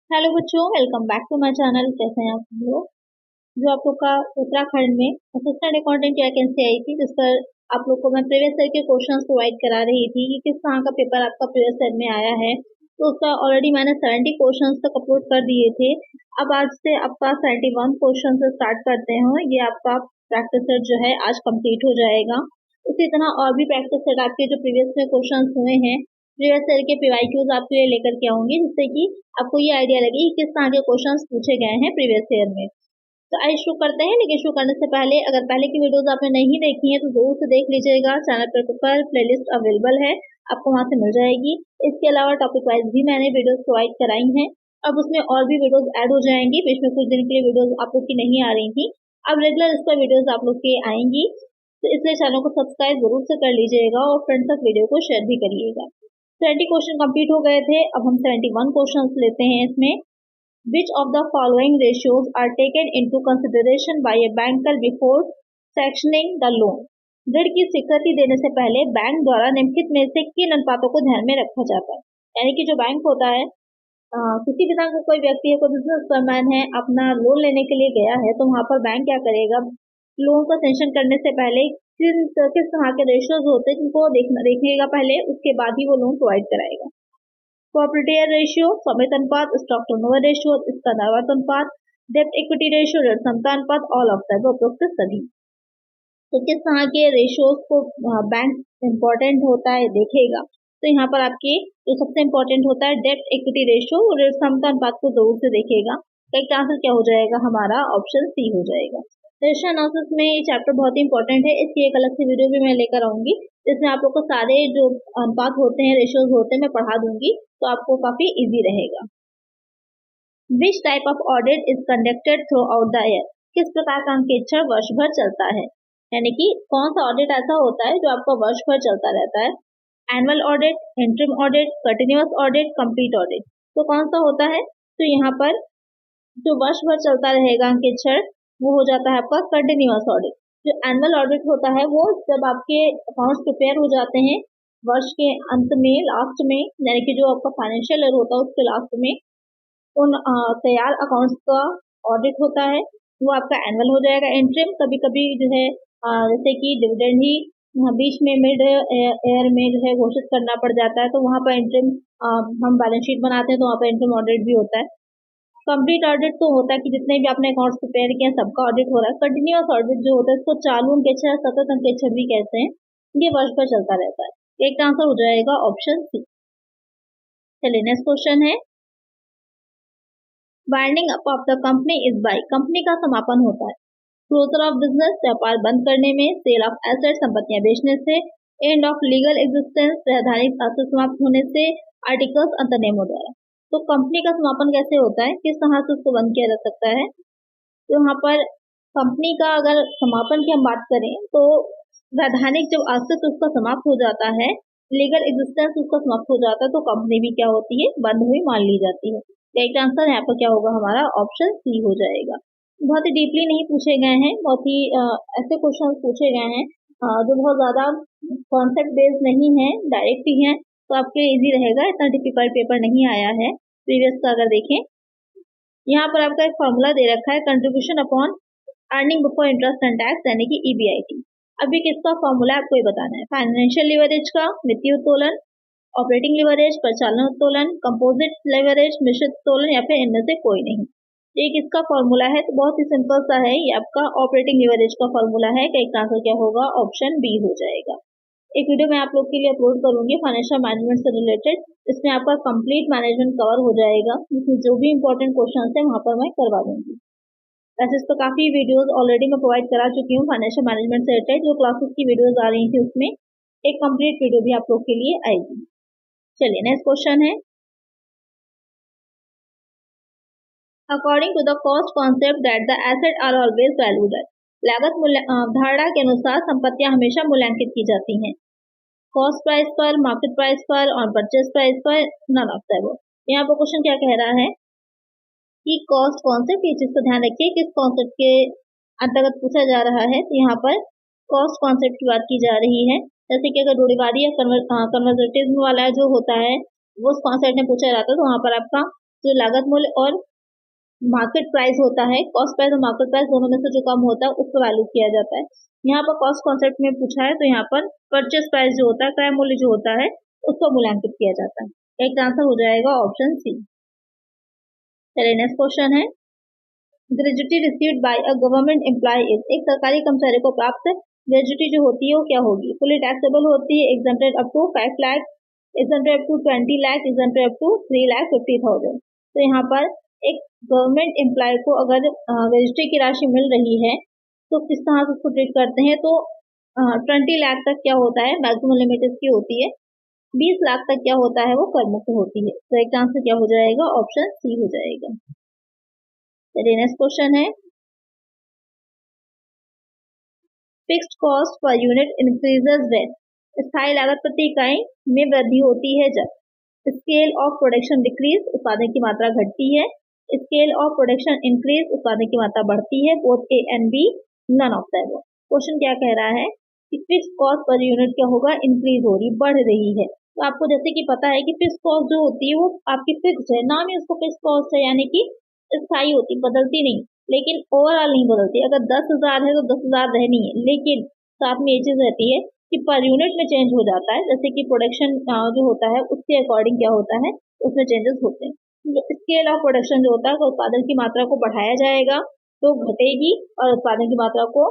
Hello बच्चों, welcome back to my channel. कैसे हैं आप लोग? जो आप लोग का उत्तराखंड में असिस्टेंट अकाउंटेंट की वैकेंसी आई थी, जिस पर आप लोग को मैं प्रीवियस ईयर के क्वेश्चंस प्रोवाइड करा रही थी कि किस तरह का पेपर आपका प्रीवियस ईयर में आया है, तो उसका ऑलरेडी मैंने 70 क्वेश्चंस तक अपलोड कर दिए थे। अब आज से आपका 71 क्वेश्चन से स्टार्ट करते हैं। ये आपका प्रैक्टिस सेट जो है आज कंप्लीट हो जाएगा। इसी तरह और भी प्रैक्टिस सेट आपके जो प्रीवियस में क्वेश्चन हुए हैं, प्रीवियस ईयर के पीवाईक्यूज आपके लिए लेकर के आऊंगी, जिससे कि आपको ये आइडिया लगे कि किस तरह के क्वेश्चंस पूछे गए हैं प्रीवियस ईयर में। तो आइए शुरू करते हैं। लेकिन शुरू करने से पहले अगर पहले की वीडियोस आपने नहीं देखी है तो जरूर से देख लीजिएगा। चैनल पर प्लेलिस्ट अवेलेबल है, आपको वहां से मिल जाएगी। इसके अलावा टॉपिक वाइज भी मैंने वीडियोस प्रोवाइड कराई हैं। अब उसमें और भी वीडियोस ऐड हो जाएंगी। बीच में कुछ दिन के लिए वीडियोस आप लोग की नहीं आ रही थी, अब रेगुलर इस पर वीडियोस आप लोग की आएंगी। तो इसलिए चैनल को सब्सक्राइब जरूर से कर लीजिएगा और फ्रेंड्स तक वीडियो को शेयर भी करिएगा। 70 क्वेश्चन कंप्लीट हो गए थे, अब हम 71 क्वेश्चन लेते हैं। इसमें Which of the following ratios are taken into consideration by a banker before sanctioning the loan? ऋण की स्वीकृति देने से पहले बैंक द्वारा निम्नलिखित में से किन अनुपातों को ध्यान में रखा जाता है? यानी कि जो बैंक होता है, किसी भी तरह का कोई व्यक्ति है, कोई बिजनेसमैन है, अपना लोन लेने के लिए गया है, तो वहां पर बैंक क्या करेगा, लोन को सैंक्शन करने से पहले किस तरह के रेशियोज होते हैं जिनको देखेगा पहले, उसके बाद ही वो लोन प्रोवाइड कराएगा। प्रॉपर्टी रेशियो, स्वामित्व अनुपात, स्टॉक टर्नओवर रेशियो, इसका दायित्व अनुपात, डेब्ट इक्विटी रेशियो, ऋण क्षमता अनुपात, ऑल ऑफ द उपरोक्त सभी। तो किस तरह के रेशियोज को बैंक इम्पोर्टेंट होता है देखेगा, तो यहाँ पर आपके जो सबसे इम्पोर्टेंट होता है डेब्ट इक्विटी रेशियो और ऋण क्षमता अनुपात को जरूर से देखेगा। करेक्ट आंसर क्या हो जाएगा हमारा? ऑप्शन सी हो जाएगा। रेशियो एनालिसिस में ये चैप्टर बहुत ही इंपॉर्टेंट है, इसकी एक अलग से वीडियो भी मैं लेकर आऊंगी, जिसमें आप लोग को सारे जो अनुपात होते हैं, रेशियोज होते हैं, मैं पढ़ा दूंगी, तो आपको काफी इजी रहेगा। Which type of audit is conducted through out the year? किस प्रकार का अंकेक्षण वर्ष भर चलता है? यानी कि कौन सा ऑडिट ऐसा होता है जो आपका वर्ष भर चलता रहता है? Annual audit, interim audit, continuous audit, complete audit. तो कौन सा होता है? तो यहाँ पर जो वर्ष भर चलता रहेगा अंकेक्षण, वो हो जाता है आपका कंटिन्यूअस ऑडिट। जो एनुअल ऑडिट होता है वो जब आपके अकाउंट्स प्रिपेयर हो जाते हैं वर्ष के अंत में, लास्ट में, यानी कि जो आपका फाइनेंशियल ईयर होता है उसके लास्ट में, उन तैयार अकाउंट्स का ऑडिट होता है, वो आपका एनुअल हो जाएगा। इंटरिम कभी कभी जो है जैसे कि डिविडेंड ही बीच में मिड ईयर में जो है घोषित करना पड़ जाता है, तो वहां पर इंटरिम हम बैलेंस शीट बनाते हैं, तो वहां पर इंटरिम ऑडिट भी होता है। कंप्लीट ऑडिट तो होता है कि जितने भी आपने अकाउंट्स प्रिपेयर किए सबका ऑडिट हो रहा है। कंटिन्यूअस ऑडिट जो होता है इसको चालू अंकेक्षण, सतत अंकेक्षण भी कहते हैं, ये वर्ष भर चलता रहता है। एक आंसर हो जाएगा ऑप्शन सी। चलिए नेक्स्ट क्वेश्चन है, winding up of the company is by. Company का समापन होता है क्लोजर ऑफ बिजनेस, व्यापार बंद करने में, सेल ऑफ एसेट, संपत्तियां बेचने से, एंड ऑफ लीगल एग्जिस्टेंस, वैधानिक अस्तित्व समाप्त होने से, आर्टिकल्स अंतर्नियमों द्वारा। तो कंपनी का समापन कैसे होता है, किस तरह से उसको बंद किया जा सकता है? तो यहाँ पर कंपनी का अगर समापन की हम बात करें तो वैधानिक जब अस्तित्व उसका समाप्त हो जाता है, लीगल एग्जिस्टेंस उसका समाप्त हो जाता है, तो कंपनी भी क्या होती है, बंद हुई मान ली जाती है। राइट आंसर यहाँ पर क्या होगा हमारा? ऑप्शन सी हो जाएगा। बहुत ही डीपली नहीं पूछे गए हैं, बहुत ही ऐसे क्वेश्चन पूछे गए हैं जो बहुत ज्यादा कॉन्सेप्ट बेस्ड नहीं है, डायरेक्ट ही है, तो आपके इजी रहेगा। इतना डिफिकल्ट पेपर नहीं आया है प्रीवियस का। अगर देखें यहाँ पर आपका एक फॉर्मूला दे रखा है, contribution upon earning before interest and tax, यानी कि EBIT। अभी किसका फॉर्मूला आपको बताना है? फाइनेंशियल लिवरेज का, वित्तीय उत्तोलन, ऑपरेटिंग लिवरेज, परिचालन उत्तोलन, कंपोजिट लिवरेज, मिश्रित उत्तोलन, या फिर इनमें से कोई नहीं। ये किसका फॉर्मूला है? तो बहुत ही सिंपल सा है, ये आपका ऑपरेटिंग लिवरेज का फॉर्मूला है। इसका आंसर क्या होगा? ऑप्शन बी हो जाएगा। एक वीडियो मैं आप लोग के लिए अपलोड करूंगी फाइनेंशियल मैनेजमेंट से रिलेटेड, इसमें आपका कंप्लीट मैनेजमेंट कवर हो जाएगा, जिसमें जो भी इंपॉर्टेंट क्वेश्चन है वहां पर मैं करवा दूंगी। वैसे इस पर काफी वीडियोस ऑलरेडी मैं प्रोवाइड करा चुकी हूँ फाइनेंशियल मैनेजमेंट से रिलेटेड, जो क्लासेस की वीडियोस आ रही थी उसमें एक कंप्लीट वीडियो भी आप लोग के लिए आएगी। चलिए नेक्स्ट क्वेश्चन है, according to the cost concept that the asset are always valued at. लागत धारणा के अनुसार संपत्तियां हमेशा मूल्यांकित की जाती हैं कॉस्ट प्राइस पर, मार्केट प्राइस पर और परचेज प्राइस पर, नन ऑफ द अबव। यहाँ पर क्वेश्चन क्या कह रहा है कि कॉस्ट कॉन्सेप्ट, ये चीज को ध्यान रखिए किस कॉन्सेप्ट के अंतर्गत पूछा जा रहा है। तो यहाँ पर कॉस्ट कॉन्सेप्ट की बात की जा रही है, जैसे कि अगर रूढ़िवादी या कन्वर्जेटिज्म वाला जो होता है वो उस कॉन्सेप्ट में पूछा जाता है, तो वहां पर आपका जो लागत मूल्य और मार्केट प्राइस होता है, कॉस्ट प्राइस और मार्केट प्राइस दोनों में से जो कम होता है उसको वैल्यू किया जाता है। यहाँ पर कॉस्ट कॉन्सेप्ट में पूछा है तो यहाँ पर परचेस प्राइस जो होता है, क्रय मूल्य जो होता है, उसको मूल्यांकित किया जाता है। एक आंसर हो जाएगा ऑप्शन सी। चलिए नेक्स्ट क्वेश्चन है, gratuity received by a government employee is, एक सरकारी कर्मचारी को प्राप्त ग्रेजुटी जो होती है वो क्या होगी? फुली टैक्सेबल होती है, exempted up to 5 lakh, exempted up to 20 lakh, exempted up to 3,50,000। तो यहाँ पर एक गवर्नमेंट एम्प्लॉय को अगर रजिस्ट्री की राशि मिल रही है तो किस तरह से उसको ट्रीट करते हैं? तो 20 लाख तक क्या होता है, मैक्सिमम लिमिट इसकी होती है। 20 लाख तक क्या होता है, वो कर मुक्त होती है। तो एक आंसर क्या हो जाएगा? ऑप्शन सी हो जाएगा। चलिए नेक्स्ट क्वेश्चन है, fixed cost per unit increases when, स्थायी लागत प्रति इकाई में वृद्धि होती है जब स्केल ऑफ प्रोडक्शन डिक्रीज, उत्पादन की मात्रा घटती है, स्केल ऑफ प्रोडक्शन इंक्रीज, उत्पादन की मात्रा बढ़ती है, both A and B, none of the above. Question क्या कह रहा है कि फिक्स कॉस्ट पर यूनिट क्या होगा, इंक्रीज हो रही, बढ़ रही है। तो आपको जैसे कि पता है कि फिक्स कॉस्ट जो होती है वो आपकी फिक्स है, नाम ही उसको फिक्स कॉस्ट है, यानी कि स्थायी होती, बदलती नहीं, लेकिन ओवरऑल नहीं बदलती। अगर 10,000 है तो 10,000 रहनी है, लेकिन साथ में ये चीज रहती है कि पर यूनिट में चेंज हो जाता है, जैसे कि प्रोडक्शन जो होता है उसके अकॉर्डिंग क्या होता है, उसमें चेंजेस होते हैं। स्केल ऑफ प्रोडक्शन जो होता है, उत्पादन की मात्रा को बढ़ाया जाएगा तो घटेगी, और उत्पादन की मात्रा को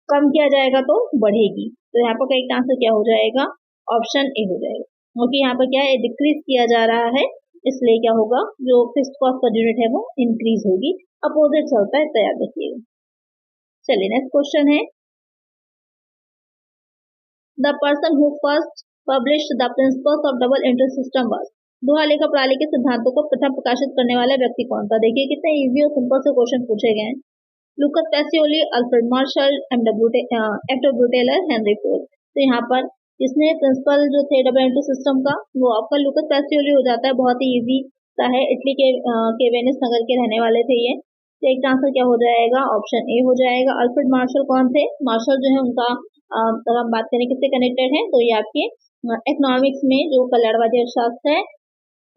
कम किया जाएगा तो बढ़ेगी। तो यहाँ पर करेक्ट आंसर क्या हो जाएगा? ऑप्शन ए हो जाएगा, क्योंकि यहाँ पर क्या है, डिक्रीज किया जा रहा है, इसलिए क्या होगा, जो फिक्स्ड कॉस्ट पर यूनिट है वो इंक्रीज होगी। अपोजिट चलता है, तो याद रखिएगा। चलिए नेक्स्ट क्वेश्चन है, the person who first published the principles of double entry system was, दोहरा लेखा प्रणाली के सिद्धांतों को प्रथम प्रकाशित करने वाला व्यक्ति कौन था? देखिए कितने इजी और सिंपल से क्वेश्चन पूछे गए हैं। Lucas Pacioli, Alfred Marshall, F W. Taylor, Henry Ford. तो यहाँ पर जिसने प्रिंसिपल जो थे डबल एंट्री सिस्टम का, वो आपका लुकस पैसियोली हो जाता है। बहुत ही इजी सा है, इटली के वेनिस नगर के रहने वाले थे ये। तो एक आंसर क्या हो जाएगा? ऑप्शन ए हो जाएगा। अल्फ्रेड मार्शल कौन थे? मार्शल जो है उनका अगर हम बात करें किससे कनेक्टेड है, तो ये आपके इकोनॉमिक्स में जो कल्याणवादी अर्थशास्त्र है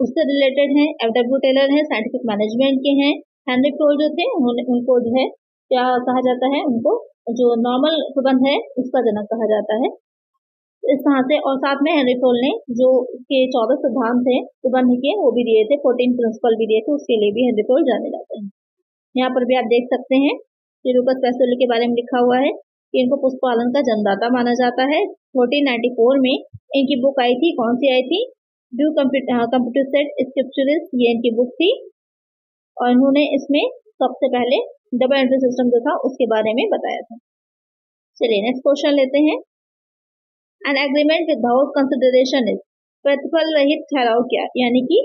उससे रिलेटेड है। एफ.डब्ल्यू. टेलर है, साइंटिफिक मैनेजमेंट के हैं। हेनरी फोर्ड जो थे उनको जो है क्या कहा जाता है, उनको जो नॉर्मल प्रबंध है उसका जनक कहा जाता है। इस तरह से, और साथ में हेनरी फोर्ड ने जो के 14 सिद्धांत थे प्रबंध के, वो भी दिए थे, 14 प्रिंसिपल भी दिए थे, उसके लिए भी हेनरी फोर्ड जाने जाते हैं। यहाँ पर भी आप देख सकते हैं कि लुकस पैसियोली के बारे में लिखा हुआ है कि इनको पुष्पालन का जन्मदाता माना जाता है। 1494 में इनकी बुक आई थी, कौन सी आई थी? डू कंप्यूटर सेट स्क्रिप्चरिस, ये इनकी बुक थी, और इन्होंने इसमें सबसे पहले डबल एंट्री सिस्टम जो था उसके बारे में बताया था। चलिए नेक्स्ट क्वेश्चन लेते हैं, an agreement without consideration is, प्रतिफल रहित ठहराव क्या, यानी कि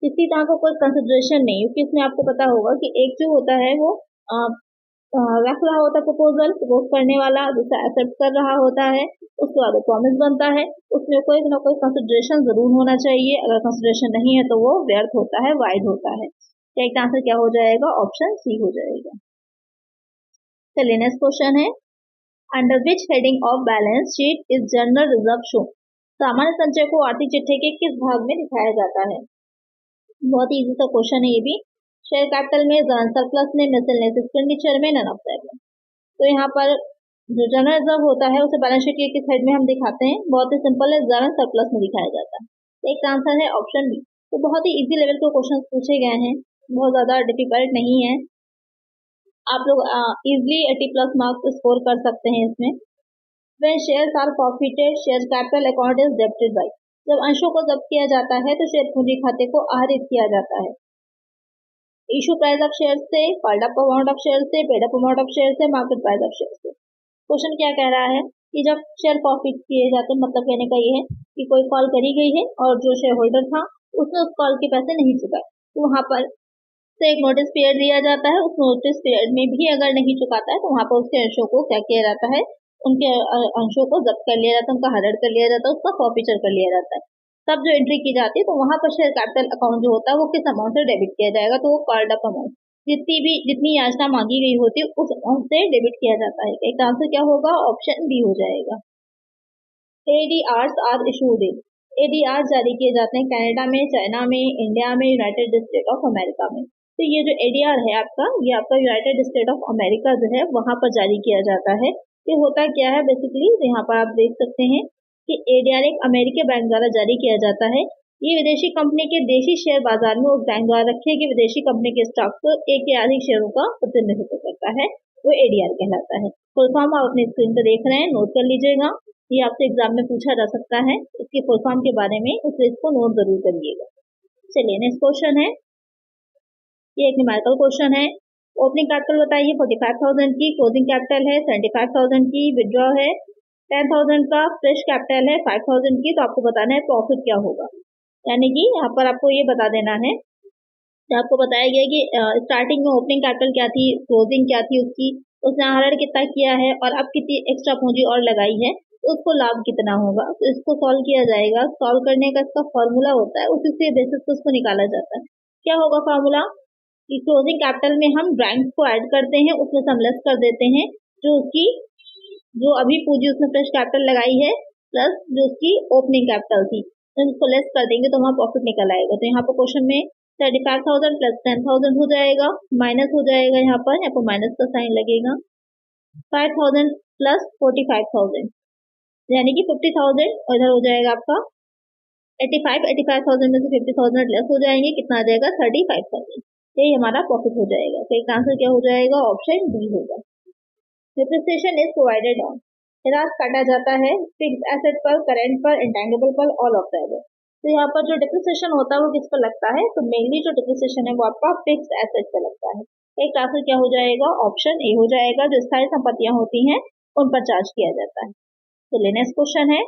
किसी तरह का कोई कंसिडरेशन नहीं, क्योंकि इसमें आपको पता होगा कि एक जो होता है वो रख रहा होता है प्रपोजल, प्रपोज करने वाला दूसरा एक्सेप्ट कर रहा होता है, उसके बाद प्रॉमिस बनता है, उसमें कोई ना कोई कंसिडरेशन जरूर होना चाहिए। अगर कंसिडरेशन नहीं है तो वो व्यर्थ होता है, वाइड होता है। तो एक आंसर क्या हो जाएगा? ऑप्शन सी हो जाएगा। चलिए नेक्स्ट क्वेश्चन है, under which heading of balance sheet is general reserve show, सामान्य संचय को आर्थिक चिट्ठे के किस भाग में दिखाया जाता है? बहुत ही इजी सा क्वेश्चन है ये भी। शेयर कैपिटल में, जनरल सरप्लस में, मिसलेनियस एक्सपेंडिचर में, नन ऑफ द अबव। तो यहाँ पर जो जनरल रिजर्व होता है उसे बैलेंस शीट के किस हेड में हम दिखाते हैं? बहुत ही सिंपल है, जनरल सरप्लस में दिखाया जाता है। तो एक आंसर है ऑप्शन बी। तो बहुत ही इजी लेवल के क्वेश्चन पूछे गए हैं, बहुत ज्यादा डिफिकल्ट नहीं है, आप लोग इजिली 80+ मार्क्स स्कोर कर सकते हैं इसमें। When shares are forfeited, share capital account is debited by, जब अंशों को जब्त किया जाता है तो शेयर पूंजी खाते को आहरित किया जाता है। इशू प्राइस ऑफ शेयर से, called up amount of share से, paid up amount of share से, मार्केट प्राइस ऑफ शेयर से। क्वेश्चन क्या कह रहा है कि जब शेयर फॉरफिट किए जाते हैं, मतलब कहने का ये है कि कोई कॉल करी गई है और जो शेयर होल्डर था उसने उस कॉल के पैसे नहीं चुकाए, तो वहां पर से एक नोटिस पीरियड दिया जाता है। उस नोटिस पीरियड में भी अगर नहीं चुकाता है तो वहां पर उसके अंशों को क्या किया जाता है, उनके अंशों को जब्त कर लिया जाता है, उनका हड़प कर लिया जाता है, उसका फॉरफीचर कर लिया जाता है। तब जो एंट्री की जाती है तो वहां पर शेयर कैपिटल अकाउंट जो होता है वो किस अमाउंट से डेबिट किया जाएगा, तो वो कॉल्ड अप अमाउंट, जितनी याचना मांगी गई होती है उस अमाउंट से डेबिट किया जाता है। एक आंसर क्या होगा? ऑप्शन बी हो जाएगा। ADRs are issued in, ADR जारी किए जाते हैं कनाडा में, चाइना में, इंडिया में, यूनाइटेड स्टेट ऑफ अमेरिका में। तो ये जो एडीआर है आपका, ये आपका यूनाइटेड स्टेट ऑफ अमेरिका जो है वहां पर जारी किया जाता है। ये होता क्या है बेसिकली, यहाँ पर आप देख सकते हैं कि एडीआर एक अमेरिकी बैंक द्वारा जारी किया जाता है। ये विदेशी कंपनी के देशी शेयर बाजार में उस बैंक द्वारा रखे गए विदेशी कंपनी के स्टॉक को एक या अधिक शेयरों का प्रतिनिधित्व करता है, वो एडीआर कहलाता है। फुल फॉर्म आप अपने स्क्रीन पर देख रहे हैं, नोट कर लीजिएगा। ये आपसे एग्जाम में पूछा जा सकता है, इसके फुल फॉर्म के बारे में इसलिए इसको नोट जरूर करिएगा। चलिए नेक्स्ट क्वेश्चन है, ये एक न्यूमेरिकल क्वेश्चन है। ओपनिंग कैपिटल बताइए 45,000 की, क्लोजिंग कैपिटल है 75,000 की, विड्रॉ है 10,000 का, फ्रेश कैपिटल है 5,000 की। तो आपको बताना है प्रॉफिट क्या होगा, यानी कि यहाँ पर आपको ये बता देना है। तो आपको बताया गया कि स्टार्टिंग में ओपनिंग कैपिटल क्या थी, क्लोजिंग क्या थी उसकी, उसने हरण कितना किया है और अब कितनी एक्स्ट्रा पूंजी और लगाई है, उसको लाभ कितना होगा। तो इसको सॉल्व किया जाएगा। सॉल्व करने का इसका फॉर्मूला होता है, उसी से बेसिस पे उसको निकाला जाता है। क्या होगा फॉर्मूला कि क्लोजिंग कैपिटल में हम ड्राइंग्स को ऐड करते हैं, उसमें से हम लेस कर देते हैं जो उसकी जो अभी पूंजी उसने फ्रेश कैपिटल लगाई है प्लस जो उसकी ओपनिंग कैपिटल थी, तो उसको लेस कर देंगे तो वहाँ प्रॉफिट निकल आएगा। तो यहाँ पर क्वेश्चन में 35,000 प्लस 10,000 हो जाएगा, माइनस हो जाएगा, यहाँ पर माइनस का साइन लगेगा। 5,000 प्लस 45,000 यानी कि 50,000 और इधर हो जाएगा आपका 85,000 में से 50,000 लेस हो जाएंगे, कितना आ जाएगा 35,000। यही हमारा प्रॉफिट हो जाएगा। तो इसका आंसर क्या हो जाएगा, ऑप्शन डी होगा। डिप्रिसिएशन इज प्रोवाइडेड ऑन, ह्रास काटा जाता है फिक्स एसेट पर, करेंट पर, इंटेंजिबल पर, ऑल ऑफ द अबव। तो यहाँ पर जो डिप्रिसिएशन होता है वो किस पर लगता है, तो मेनली जो डिप्रिसिएशन है वो आपका फिक्स एसेट पर लगता है। एक आंसर क्या हो जाएगा, ऑप्शन ए हो जाएगा। जो स्थायी संपत्तियां होती हैं उन पर चार्ज किया जाता है। चलिए नेक्स्ट क्वेश्चन है,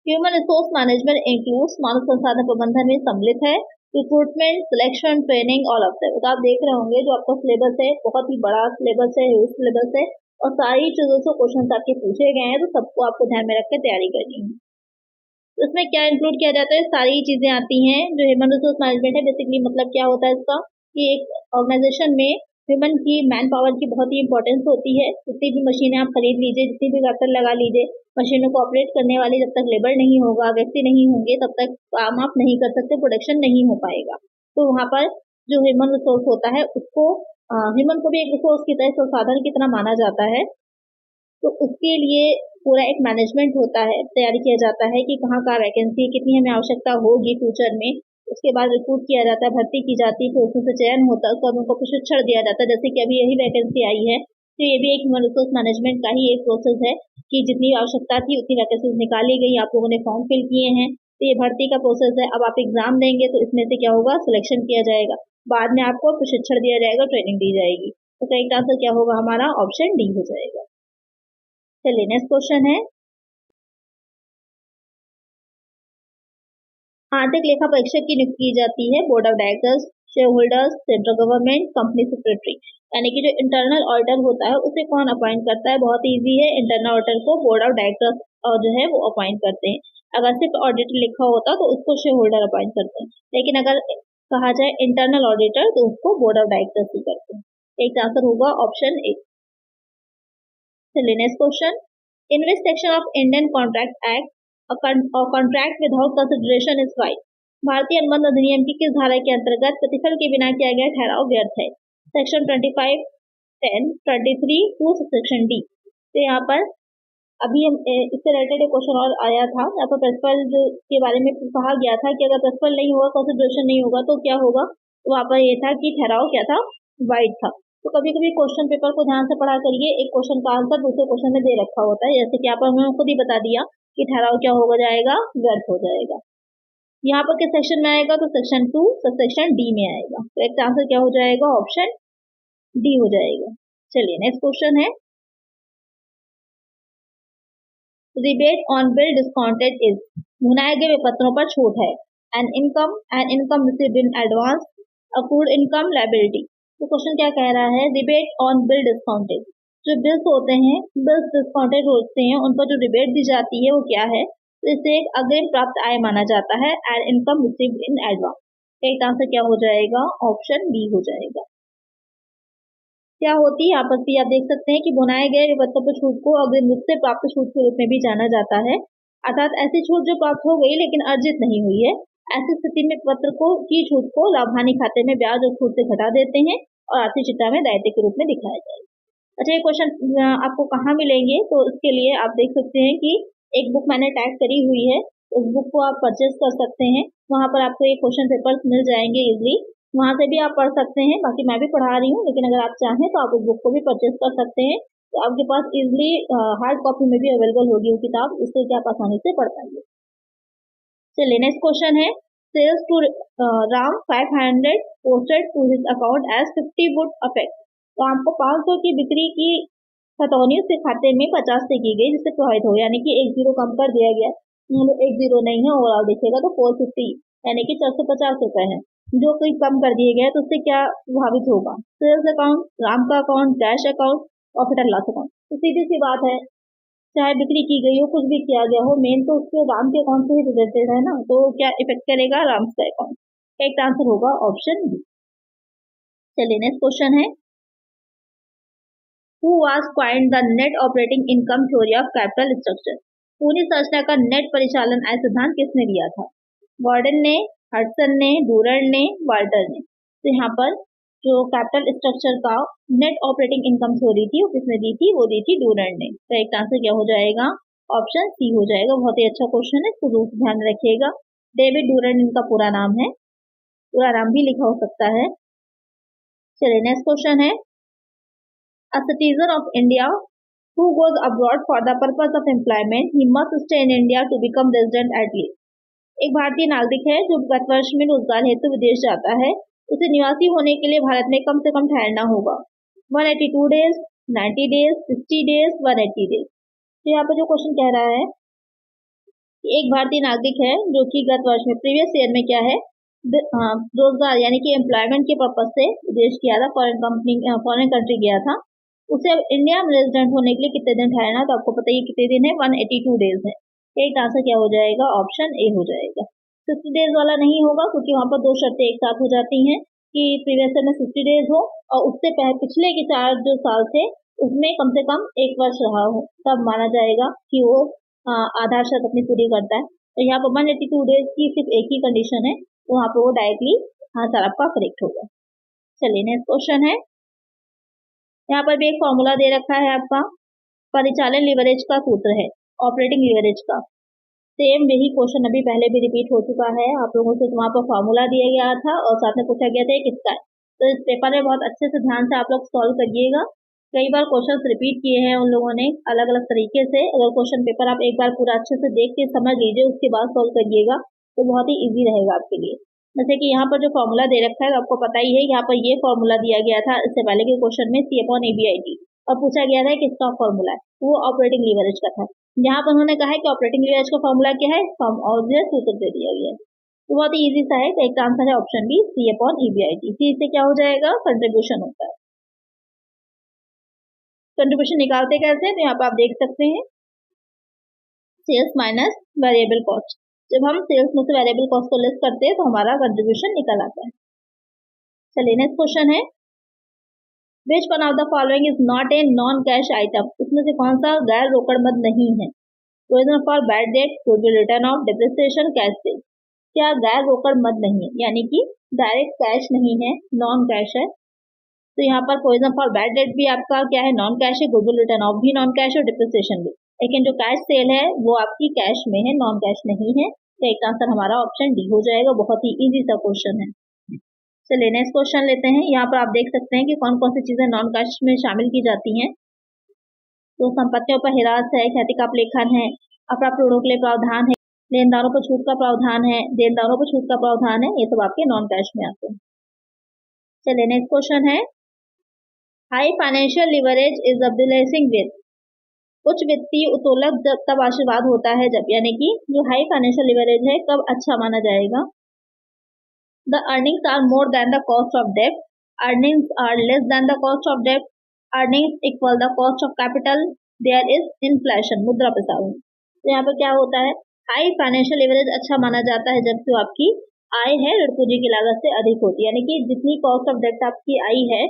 ह्यूमन रिसोर्स मैनेजमेंट इंक्लूड्स, मानव संसाधन प्रबंधन में सम्मिलित है recruitment, selection, training, all of that. तो आप देख रहे होंगे जो आपका सिलेबस है बहुत ही बड़ा सिलेबस है, ह्यूज सिलेबस है और सारी चीजों से क्वेश्चन आपके पूछे गए हैं, तो सबको आपको ध्यान में रखकर तैयारी करनी है। तो इसमें क्या इंक्लूड किया जाता है, सारी चीजें आती हैं। जो ह्यूमन रिसोर्स मैनेजमेंट है बेसिकली मतलब क्या होता है इसका, कि एक ऑर्गेनाइजेशन में ह्यूमन की मैन पावर की बहुत ही इंपॉर्टेंस होती है। जितनी भी मशीनें आप खरीद लीजिए, जितनी भी कैपिटल लगा लीजिए, मशीनों को ऑपरेट करने वाली जब तक लेबर नहीं होगा, व्यक्ति नहीं होंगे, तब तक काम आप नहीं कर सकते, प्रोडक्शन नहीं हो पाएगा। तो वहाँ पर जो ह्यूमन रिसोर्स होता है उसको ह्यूमन को भी एक रिसोर्स की तरह, संसाधन की तरह माना जाता है। तो उसके लिए पूरा एक मैनेजमेंट होता है, तैयारी किया जाता है कि कहाँ कहाँ वैकेंसी, कितनी हमें आवश्यकता होगी फ्यूचर में। उसके बाद रिक्रूट किया जाता है, भर्ती की जाती है, फिर उसमें से चयन होता है, उसके बाद उनको प्रशिक्षण दिया जाता है। जैसे कि अभी यही वैकेंसी आई है, तो ये भी एक ह्यूमन रिसोर्स मैनेजमेंट का ही एक प्रोसेस है कि जितनी आवश्यकता थी उतनी वैकेंसीज निकाली गई, आप लोगों ने फॉर्म फिल किए हैं, तो ये भर्ती का प्रोसेस है। अब आप एग्जाम देंगे तो इसमें से क्या होगा, सिलेक्शन किया जाएगा, बाद में आपको प्रशिक्षण दिया जाएगा, ट्रेनिंग दी जाएगी। तो करेक्ट आंसर क्या होगा हमारा, ऑप्शन डी हो जाएगा। चलिए नेक्स्ट क्वेश्चन है, आर्थिक लेखा परीक्षक की नियुक्ति की जाती है board of directors, share holders, central government, company secretary. यानी कि जो इंटरनल ऑडिटर होता है उसे कौन अपॉइंट करता है, बहुत इजी है, इंटरनल ऑडिटर को बोर्ड ऑफ डायरेक्टर्स और जो है वो अपॉइंट करते हैं। अगर सिर्फ ऑडिटर लिखा होता तो उसको शेयर होल्डर अपॉइंट करते हैं, लेकिन अगर कहा जाए इंटरनल ऑडिटर तो उसको बोर्ड ऑफ डायरेक्टर्स ही करते हैं। एक आंसर होगा ऑप्शन ए। चलिए next question, in which section of Indian contract act contract without consideration is wide. भारतीय अनुबंध अधिनियम की किस धारा के अंतर्गत प्रतिफल के बिना किया गया ठहराव व्यर्थ है। Section 25, 10, 23, 2, section D. तो यहाँ पर अभी हम इससे रिलेटेड एक क्वेश्चन और आया था, यहाँ पर प्रतिफल के बारे में कहा गया था कि अगर प्रतिफल नहीं होगा, कंसिडरेशन नहीं होगा तो क्या होगा। तो वहाँ पर ये था कि ठहराव क्या था, वाइड था। तो कभी कभी क्वेश्चन पेपर को ध्यान से पढ़ा करिए, एक क्वेश्चन का आंसर दूसरे क्वेश्चन में दे रखा होता है, जैसे कि यहाँ पर उन्होंने खुद ही बता दिया कि ठहराव क्या हो जाएगा, व्यर्थ हो जाएगा। यहाँ पर किस सेक्शन में आएगा, तो सेक्शन 2 सब सेक्शन डी में आएगा। तो एक आंसर क्या हो जाएगा, ऑप्शन डी हो जाएगा। चलिए नेक्स्ट क्वेश्चन है, rebate on bill discounted is, भुनाए गए विपत्रों पर छूट है, an income received in advance, accrued income, liability. तो क्वेश्चन क्या कह रहा है, रिबेट ऑन बिल डिस्काउंटेड, जो बिल्स होते हैं, बिल्स डिस्काउंटेड होते हैं, उन पर जो रिबेट दी जाती है वो क्या है, तो इसे एक अग्रिम प्राप्त आय माना जाता है, and income received in advance. एक आंसर क्या हो जाएगा, ऑप्शन बी हो जाएगा। क्या होती है, यहाँ पर भी आप देख सकते हैं कि बुनाए गए विपत्रों पर छूट को अग्रिम रूप से प्राप्त छूट के रूप में भी जाना जाता है। अर्थात ऐसी छूट जो प्राप्त हो गई लेकिन अर्जित नहीं हुई है, ऐसी स्थिति में पत्र को की छूट को लाभानी खाते में ब्याज और छूट से घटा देते हैं और आर्थिक चिट्ठा में दायित्व के रूप में दिखाया जाएगा। अच्छा, ये क्वेश्चन आपको कहाँ मिलेंगे, तो इसके लिए आप देख सकते हैं कि एक बुक मैंने टैग करी हुई है, उस बुक को आप परचेज कर सकते हैं। वहाँ पर आपको ये क्वेश्चन पेपर्स मिल जाएंगे इजली, वहाँ से भी आप पढ़ सकते हैं। बाकी मैं भी पढ़ा रही हूँ, लेकिन अगर आप चाहें तो आप उस बुक को भी परचेज कर सकते हैं, तो आपके पास इजली हार्ड कॉपी में भी अवेलेबल होगी वो किताब, उससे कि आप आसानी से पढ़ पाएंगे। चलिए, नेक्स्ट क्वेश्चन है, sales to Ram 500 posted to his account as 50 would affect. तो आपको 500 की बिक्री की खतौनी उसके खाते में 50 से की गई, जिससे प्रभावित हो, यानी कि एक जीरो कम कर दिया गया। एक जीरो नहीं है, ओवरऑल देखिएगा तो 450 यानी कि 450 रुपए है जो कोई कम कर दिए गए, तो उससे क्या प्रभावित होगा? सेल्स अकाउंट, राम का account, cash account, profit and loss account. तो सीधी सी बात है, चाहे बिक्री की गई हो, कुछ भी किया गया हो, मेन तो उसके राम के अकाउंट से ही रिलेटेड है ना, तो क्या इफेक्ट करेगा? राम का अकाउंट। एक आंसर होगा ऑप्शन बी। चलिए, नेक्स्ट क्वेश्चन है, Who was coined the net operating income theory of capital structure? पूरी संरचना का नेट परिचालन आय सिद्धांत किसने दिया था? गॉर्डन ने, हडसन ने, डूरर ने, वाल्टर ने। तो यहाँ पर जो कैपिटल स्ट्रक्चर का नेट ऑपरेटिंग इनकम थ्योरी थी वो किसने दी थी? वो दी थी डूरर ने। तो एक आंसर क्या हो जाएगा? ऑप्शन सी हो जाएगा। बहुत ही अच्छा क्वेश्चन है, इसको जरूर ध्यान रखिएगा। डेविड डूरर इनका पूरा नाम है, पूरा नाम भी लिखा हो सकता है। चलिए, नेक्स्ट क्वेश्चन है, A citizen of India who goes abroad for the purpose of employment, he must stay in India to become resident at least. एक भारतीय नागरिक है जो गत वर्ष में रोजगार हेतु विदेश जाता है, उसे निवासी होने के लिए भारत में कम से कम ठहरना होगा 182 डेज, 90 डेज, 60 डेज, 180 डेज। तो यहाँ पर जो क्वेश्चन कह रहा है कि एक भारतीय नागरिक है जो कि गत वर्ष में प्रीवियस ईयर में क्या है, रोजगार यानी कि एम्प्लॉयमेंट के पर्पज से विदेश किया था, फॉरेन कंट्री गया था, उसे इंडिया में रेजिडेंट होने के लिए कितने दिन ठहरना? तो आपको पता ही कितने दिन है, 182 डेज है। एक आंसर क्या हो जाएगा? ऑप्शन ए हो जाएगा। 60 डेज वाला नहीं होगा, क्योंकि वहां पर दो शर्तें एक साथ हो जाती हैं कि प्रीवियस ईयर में 60 डेज हो और उससे पिछले के 4 जो साल थे उसमें कम से कम 1 वर्ष रहा हो, तब माना जाएगा कि वो आधार शर्त अपनी पूरी करता है। तो यहाँ पर 182 डेज की सिर्फ एक ही कंडीशन है, तो वहाँ पर वो डायरेक्टली आंसर आपका करेक्ट होगा। चलिए, नेक्स्ट क्वेश्चन है, यहाँ पर भी एक फॉर्मूला दे रखा है आपका, परिचालन लीवरेज का सूत्र है, ऑपरेटिंग लीवरेज का। सेम यही क्वेश्चन अभी पहले भी रिपीट हो चुका है आप लोगों से, वहाँ पर फॉर्मूला दिया गया था और साथ में पूछा गया था किसका है। तो इस पेपर में बहुत अच्छे से ध्यान से आप लोग सॉल्व करिएगा। कई बार क्वेश्चन रिपीट किए हैं उन लोगों ने अलग अलग तरीके से। अगर क्वेश्चन पेपर आप एक बार पूरा अच्छे से देख के समझ लीजिए, उसके बाद सॉल्व करिएगा तो बहुत ही ईजी रहेगा आपके लिए। जैसे कि यहाँ पर जो फॉर्मूला दे रखा है आपको पता ही है, यहाँ पर ये फॉर्मूला दिया गया था इससे पहले के क्वेश्चन में C/ABIT, और पूछा गया था किसका फॉर्मूला है, वो ऑपरेटिंग लीवरेज का था। यहाँ पर उन्होंने कहा है कि ऑपरेटिंग लीवरेज का फॉर्मूला क्या है, सूत्र दे दिया गया है। तो बहुत ही ईजी सा है, तो एक आंसर है ऑप्शन बी, C/ABIT। इससे क्या हो जाएगा? कंट्रीब्यूशन होता है। कंट्रीब्यूशन निकालते कैसे? तो यहाँ पर आप देख सकते हैं, सेल्स माइनस वेरिएबल कॉस्ट। जब हम सेल्स में से वेरिएबल कॉस्ट को लेस करते हैं तो हमारा कंट्रीब्यूशन निकल आता है। चलिए, नेक्स्ट क्वेश्चन है, which one of the following is not a non cash item? इसमें से कौन सा गैर रोकड़ मद नहीं है? Provision for bad debt, goodwill return of, depreciation, cash cell. क्या गैर रोकड़ मद नहीं है, यानी कि डायरेक्ट कैश नहीं है, नॉन कैश है। तो यहाँ पर प्रोविजन फॉर बैड डेट भी आपका क्या है, नॉन कैश है, गुडविल रिटर्न ऑफ भी नॉन कैश और डिप्रिसिएशन भी। लेकिन जो कैश सेल है वो आपकी कैश में है, नॉन कैश नहीं है। तो एक आंसर हमारा ऑप्शन डी हो जाएगा। बहुत ही इजी सा क्वेश्चन है। चलिए, नेक्स्ट क्वेश्चन लेते हैं। यहाँ पर आप देख सकते हैं कि कौन कौन सी चीजें नॉन कैश में शामिल की जाती हैं। तो संपत्तियों पर हिरास है, ख्याति का लेखन है, अप्राप्त ऋणों के लिए प्रावधान है, लेनदारों पर छूट का प्रावधान है, देनदारों पर छूट का प्रावधान है, ये सब आपके नॉन कैश में आते हैं। चलिए, नेक्स्ट क्वेश्चन है, high financial leverage is the blessing with. उच्च वित्तीय उत्तोलक जब तब आशीर्वाद होता है जब, यानी कि जो हाई फाइनेंशियल लिवरेज है कब अच्छा माना जाएगा? The earnings are more than the cost of debt, earnings are less than the cost of debt, earnings equal the cost of capital, there is inflation, मुद्रा प्रसारण। तो यहाँ पर क्या होता है, हाई फाइनेंशियल लिवरेज अच्छा माना जाता है जब जो आपकी आय है ऋण पूंजी की लागत से अधिक होती है, यानी कि जितनी कॉस्ट ऑफ डेट आपकी आई है,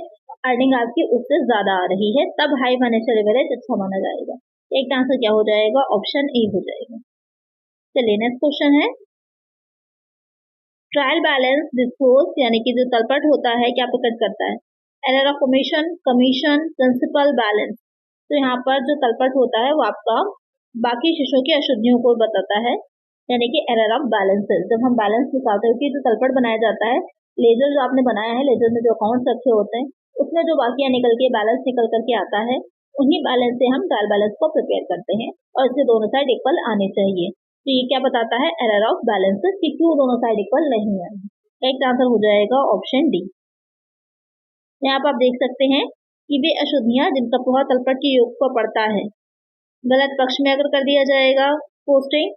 अर्निंग आपकी उससे ज्यादा आ रही है, तब हाई फाइनेंशियल लिवरेज अच्छा माना जाएगा। एक आंसर क्या हो जाएगा? ऑप्शन ए हो जाएगा। चलिए नेक्स्ट क्वेश्चन है, ट्रायल बैलेंस डिस्पोज यानी कि जो तलपट होता है क्या प्रकट करता है? Error of commission, commission, principle, balance. तो यहाँ पर जो तलपट होता है वो आपका बाकी शीशों की अशुद्धियों को बताता है, यानी कि एरर ऑफ बैलेंसेस। जब हम बैलेंस निकालते हैं कि जो तलपट बनाया जाता है, लेजर जो आपने बनाया है, लेजर में जो अकाउंट्स रखे होते हैं उसमें जो बाकियां निकल के बैलेंस निकल करके आता है, उन्हीं बैलेंस से हम ट्रायल बैलेंस को प्रिपेयर करते हैं और इससे दोनों साइड इक्वल आने चाहिए। तो ये क्या बताता है? एरर ऑफ बैलेंसेस, कि क्यों दोनों साइड इक्वल नहीं आए। करेक्ट आंसर हो जाएगा ऑप्शन डी। यहाँ पर आप देख सकते हैं कि वे अशुद्धियां जिनका प्रभाव तलपट के योग पर पड़ता है, गलत पक्ष में अगर कर दिया जाएगा पोस्टिंग,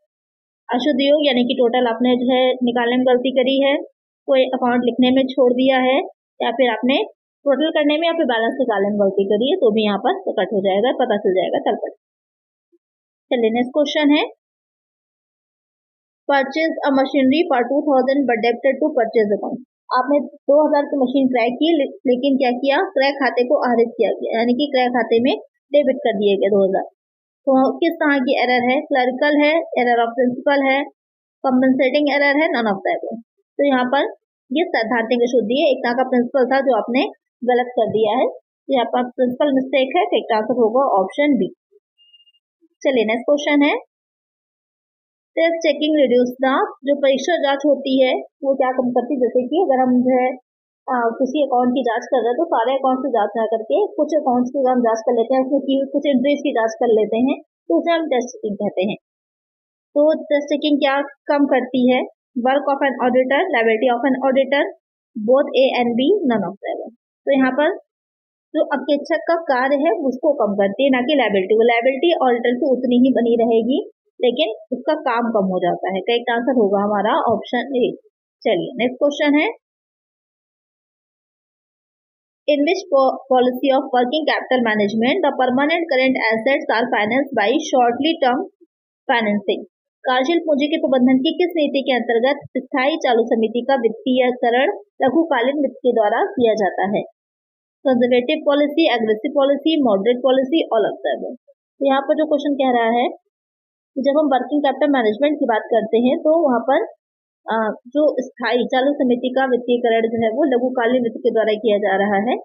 अशुद्ध योग यानी कि टोटल आपने जो है निकालने में गलती करी है, कोई अकाउंट लिखने में छोड़ दिया है, या फिर आपने टोटल करने में या फिर बैलेंस निकालने में गलती करी है, तो भी यहाँ पर प्रकट हो जाएगा, पता चल जाएगा तलपट। चलिए नेक्स्ट क्वेश्चन है, purchase a machinery for 2000 but debited to purchase account. आपने 2000 की मशीन क्रय की, लेकिन क्या किया? क्रय खाते को आहरित किया गया, यानी कि क्रय खाते में डेबिट कर दिए गए 2000। तो किस तरह की एरर है? क्लरिकल है, एरर ऑफ प्रिंसिपल है, कंपनसेटिंग एरर है, नन ऑफ द अबव। तो यहाँ पर ये सैद्धांतिक अशुद्धि है, एक तरह का प्रिंसिपल था जो आपने गलत कर दिया है, यहाँ पर प्रिंसिपल मिस्टेक है, करेक्ट आंसर होगा ऑप्शन बी। चलिए नेक्स्ट क्वेश्चन है, टेस्ट चेकिंग रिड्यूस द, जो परीक्षा जांच होती है वो क्या कम करती है? जैसे कि अगर हम जो है किसी अकाउंट की जांच कर रहे हैं तो सारे अकाउंट की जांच ना करके कुछ अकाउंट्स की हम जांच कर लेते हैं, उसमें की कुछ एंट्रीज की जांच कर लेते हैं, तो उसे हम टेस्ट चेकिंग कहते हैं। तो टेस्ट चेकिंग क्या कम करती है? Work of an auditor, liability of an auditor, both A and B, none of the above. तो यहाँ पर जो अंकेक्षक का कार्य है उसको कम करती है, ना कि लायबिलिटी। वो लायबिलिटी ऑडिटर की उतनी ही बनी रहेगी, लेकिन उसका काम कम हो जाता है। करेक्ट आंसर होगा हमारा ऑप्शन ए। चलिए नेक्स्ट क्वेश्चन है, in which policy of working capital management the permanent current assets are financed by shortly term financing. कार्यशील पूंजी के प्रबंधन की किस नीति के अंतर्गत स्थायी चालू समिति का वित्तीयकरण लघुकालीन वित्त के द्वारा किया जाता है? Conservative policy, aggressive policy, moderate policy, all of the above. तो यहाँ पर जो क्वेश्चन कह रहा है कि जब हम वर्किंग कैपिटल मैनेजमेंट की बात करते हैं तो वहाँ पर जो स्थायी चालू समिति का वित्तीयकरण जो है वो लघुकालीन वित्त के द्वारा किया जा रहा है,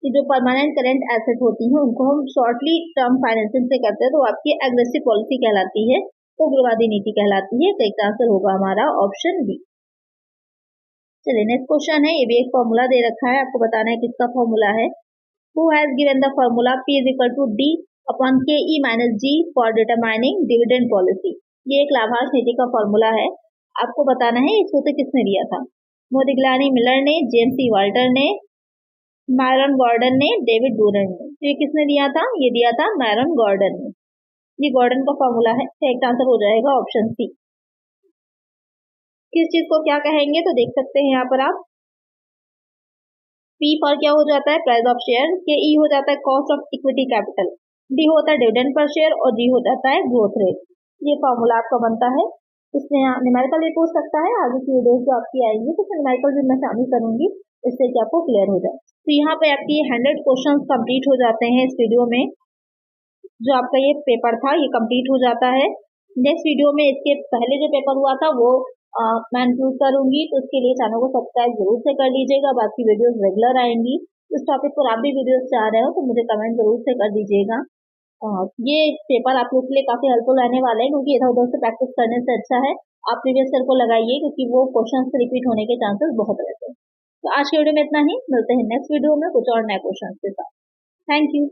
कि जो परमानेंट करेंट एसेट होती हैं उनको हम शॉर्टली टर्म फाइनेंसिंग से करते हैं, तो आपकी एग्रेसिव पॉलिसी कहलाती है, तो उग्रवादी नीति कहलाती है। करेक्ट आंसर होगा हमारा ऑप्शन बी। चलिए नेक्स्ट क्वेश्चन है, ये भी एक फॉर्मूला दे रखा है, आपको बताना है किसका फॉर्मूला है। Who has given the formula P is equal to D upon KE minus G for determining dividend policy. ये एक लाभांश नीति का फॉर्मूला है, आपको बताना है इस सूत्र किसने दिया था? मोदिग्लानी मिलर ने, जेम्स सी वाल्टर ने, मायरन गॉर्डन ने, डेविड डूरेंट ने। तो ये किसने दिया था? ये दिया था मायरन गॉर्डन ने। ये गॉर्डन का फॉर्मूला है, करेक्ट आंसर हो जाएगा ऑप्शन सी। किस चीज को क्या कहेंगे? तो देख सकते हैं यहाँ पर आप, P फॉर क्या हो जाता है? प्राइस ऑफ शेयर, KE हो जाता है cost of equity capital, D होता है डिविडेंड पर शेयर और G हो जाता है ग्रोथ रेट। ये फॉर्मूला आपका बनता है। इसमें न्यूमेरिकल भी पूछ सकता है, आगे की वीडियोस जो आपकी आएंगी तो न्यूमेरिकल भी मैं शामिल करूंगी, इससे कि आपको क्लियर हो जाए। तो यहाँ पे आपकी 100 क्वेश्चन कंप्लीट हो जाते हैं इस वीडियो में। जो आपका ये पेपर था ये कंप्लीट हो जाता है। नेक्स्ट वीडियो में इसके पहले जो पेपर हुआ था वो मैं इंक्लूड करूंगी, तो उसके लिए चैनल को सब्सक्राइब जरूर से कर लीजिएगा। बाकी वीडियोस रेगुलर आएंगी। इस टॉपिक पर आप भी वीडियोस चाह रहे हो तो मुझे कमेंट जरूर से कर दीजिएगा। ये पेपर आप लोग के लिए काफी हेल्पफुल रहने वाला है, क्योंकि इधर उधर से प्रैक्टिस करने से अच्छा है आप प्रीवियस ईयर को लगाइए, क्योंकि वो क्वेश्चन रिपीट होने के चांसेस बहुत रहते हैं। तो आज के वीडियो में इतना ही, मिलते हैं नेक्स्ट वीडियो में कुछ और नए क्वेश्चन के साथ। Thank you.